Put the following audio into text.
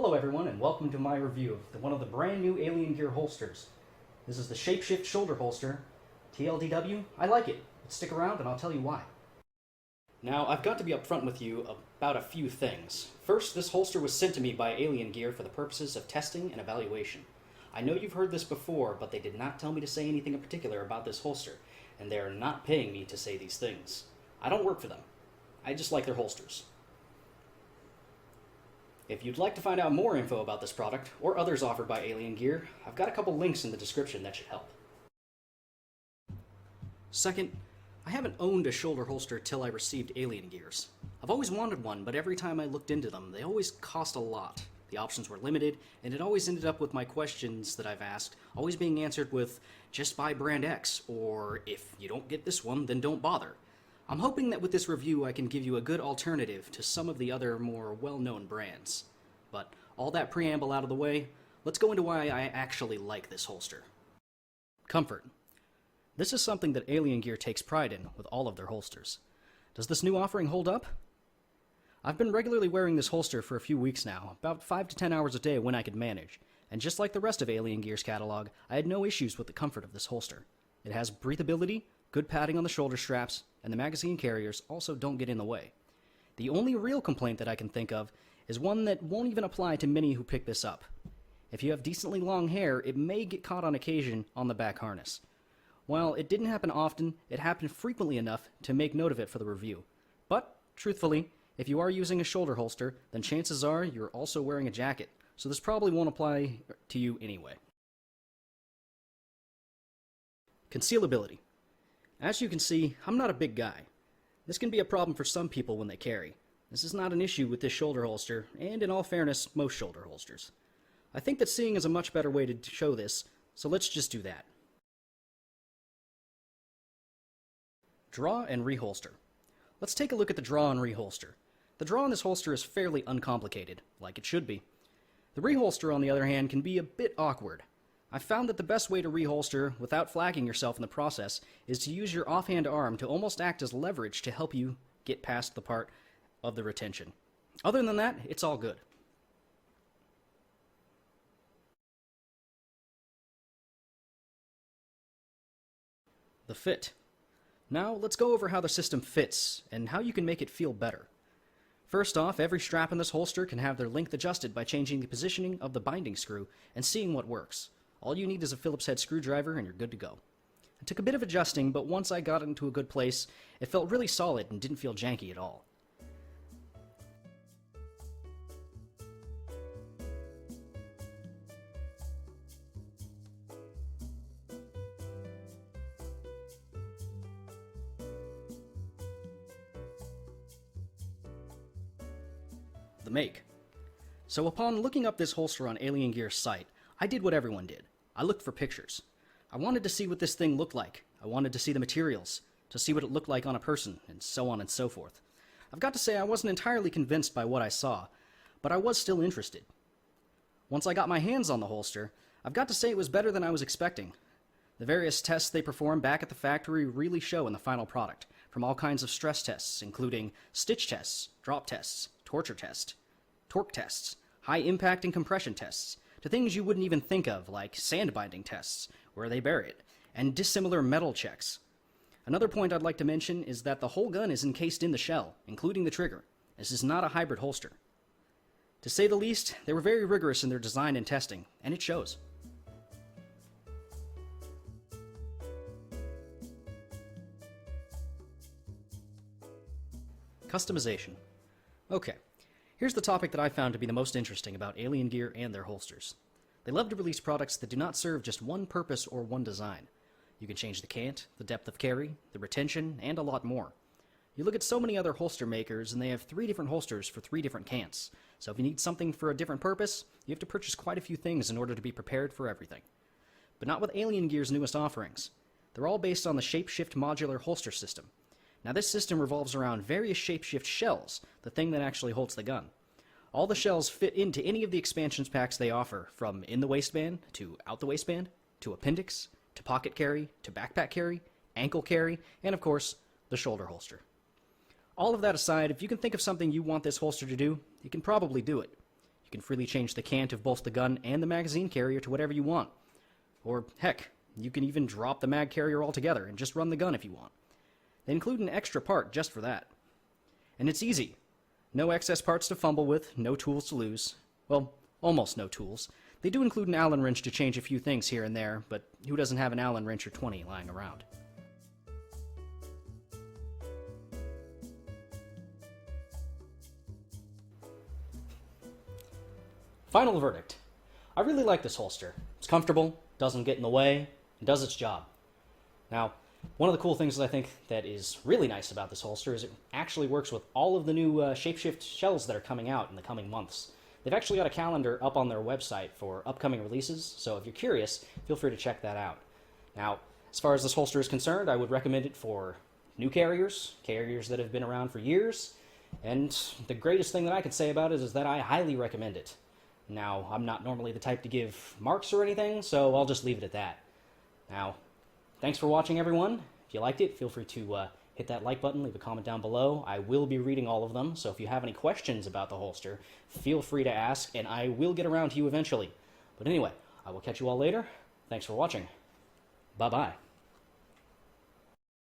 Hello everyone and welcome to my review of one of the brand new Alien Gear holsters. This is the ShapeShift shoulder holster. TLDW, I like it. But stick around and I'll tell you why. Now, I've got to be upfront with you about a few things. First, this holster was sent to me by Alien Gear for the purposes of testing and evaluation. I know you've heard this before, but they did not tell me to say anything in particular about this holster, and they are not paying me to say these things. I don't work for them. I just like their holsters. If you'd like to find out more info about this product, or others offered by Alien Gear, I've got a couple links in the description that should help. Second, I haven't owned a shoulder holster till I received Alien Gears. I've always wanted one, but every time I looked into them, they always cost a lot. The options were limited, and it always ended up with my questions that I've asked always being answered with, just buy brand X, or if you don't get this one, then don't bother. I'm hoping that with this review I can give you a good alternative to some of the other more well-known brands. But all that preamble out of the way, let's go into why I actually like this holster. Comfort. This is something that Alien Gear takes pride in with all of their holsters. Does this new offering hold up? I've been regularly wearing this holster for a few weeks now, about 5 to 10 hours a day when I could manage, and just like the rest of Alien Gear's catalog, I had no issues with the comfort of this holster. It has breathability, good padding on the shoulder straps, and the magazine carriers also don't get in the way. The only real complaint that I can think of is one that won't even apply to many who pick this up. If you have decently long hair, it may get caught on occasion on the back harness. While it didn't happen often, it happened frequently enough to make note of it for the review. But, truthfully, if you are using a shoulder holster, then chances are you're also wearing a jacket, so this probably won't apply to you anyway. Concealability. As you can see, I'm not a big guy. This can be a problem for some people when they carry. This is not an issue with this shoulder holster, and in all fairness, most shoulder holsters. I think that seeing is a much better way to show this, so let's just do that. Draw and reholster. Let's take a look at the draw and reholster. The draw on this holster is fairly uncomplicated, like it should be. The reholster, on the other hand, can be a bit awkward. I've found that the best way to reholster without flagging yourself in the process is to use your offhand arm to almost act as leverage to help you get past the part of the retention. Other than that, it's all good. The fit. Now, let's go over how the system fits and how you can make it feel better. First off, every strap in this holster can have their length adjusted by changing the positioning of the binding screw and seeing what works. All you need is a Phillips head screwdriver and you're good to go. It took a bit of adjusting, but once I got it into a good place, it felt really solid and didn't feel janky at all. The make. So upon looking up this holster on Alien Gear's site, I did what everyone did. I looked for pictures. I wanted to see what this thing looked like. I wanted to see the materials, to see what it looked like on a person, and so on and so forth. I've got to say I wasn't entirely convinced by what I saw, but I was still interested. Once I got my hands on the holster, I've got to say it was better than I was expecting. The various tests they perform back at the factory really show in the final product, from all kinds of stress tests, including stitch tests, drop tests, torque tests, high impact and compression tests, to things you wouldn't even think of, like sand binding tests, where they bury it, and dissimilar metal checks. Another point I'd like to mention is that the whole gun is encased in the shell, including the trigger. This is not a hybrid holster. To say the least, they were very rigorous in their design and testing, and it shows. Customization. Okay, here's the topic that I found to be the most interesting about Alien Gear and their holsters. They love to release products that do not serve just one purpose or one design. You can change the cant, the depth of carry, the retention, and a lot more. You look at so many other holster makers and they have 3 different holsters for 3 different cants. So if you need something for a different purpose, you have to purchase quite a few things in order to be prepared for everything. But not with Alien Gear's newest offerings. They're all based on the ShapeShift modular holster system. Now this system revolves around various ShapeShift shells, the thing that actually holds the gun. All the shells fit into any of the expansions packs they offer, from in the waistband, to out the waistband, to appendix, to pocket carry, to backpack carry, ankle carry, and of course, the shoulder holster. All of that aside, if you can think of something you want this holster to do, you can probably do it. You can freely change the cant of both the gun and the magazine carrier to whatever you want. Or, heck, you can even drop the mag carrier altogether and just run the gun if you want. They include an extra part just for that. And it's easy. No excess parts to fumble with, no tools to lose. Well, almost no tools. They do include an Allen wrench to change a few things here and there, but who doesn't have an Allen wrench or 20 lying around? Final verdict. I really like this holster. It's comfortable, doesn't get in the way, and does its job. Now, one of the cool things that I think that is really nice about this holster is it actually works with all of the new ShapeShift shells that are coming out in the coming months. They've actually got a calendar up on their website for upcoming releases, so if you're curious, feel free to check that out. Now, as far as this holster is concerned, I would recommend it for new carriers that have been around for years, and the greatest thing that I can say about it is that I highly recommend it. Now, I'm not normally the type to give marks or anything, so I'll just leave it at that. Now, thanks for watching, everyone. If you liked it, feel free to hit that like button, leave a comment down below. I will be reading all of them, so if you have any questions about the holster, feel free to ask, and I will get around to you eventually. But anyway, I will catch you all later. Thanks for watching. Bye-bye.